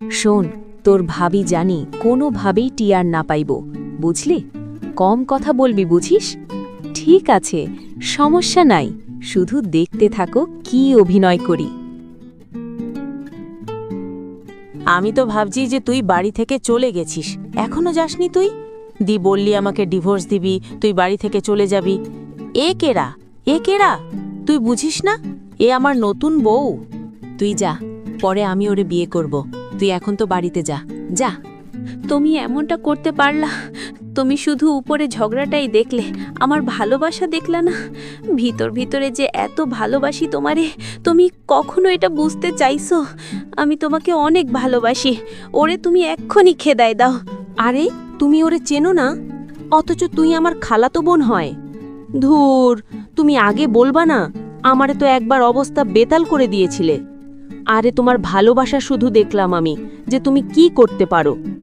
শোন, তোর ভাবি জানি কোনোভাবেই টিয়ার না পাইব, বুঝলি? কম কথা বলবি, বুঝিস? ঠিক আছে, সমস্যা নাই, শুধু দেখতে থাকো কি অভিনয় করি। আমি তো ভাবছি যে তুই বাড়ি থেকে চলে গেছিস, এখনো যাসনি তুই? বললি আমাকে ডিভোর্স দিবি, তুই বাড়ি থেকে চলে যাবি। এ কেরা তুই বুঝিস না? এ আমার নতুন বউ। তুই যা, পরে আমি ওরে বিয়ে করব। তুই এখন তো বাড়িতে যা, যা। তুমি এমনটা করতে পারলা? তুমি শুধু উপরে ঝগড়াটাই দেখলে, আমার ভালোবাসা দেখলা না? ভিতর ভিতরে যে এত ভালোবাসি তোমারে, তুমি কখনো এটা বুঝতে চাইছো? আমি তোমাকে অনেক ভালোবাসি, ওরে তুমি এক্ষুনি খেদায় দাও। আরে তুমি ওরে চেনো না, অথচ তুই আমার খালাতো বোন হয়। ধুর, তুমি আগে বলবা না? আমারে তো একবার অবস্থা বেতাল করে দিয়েছিলে। আরে তোমার ভালোবাসা শুধু দেখলাম আমি, যে তুমি কি করতে পারো।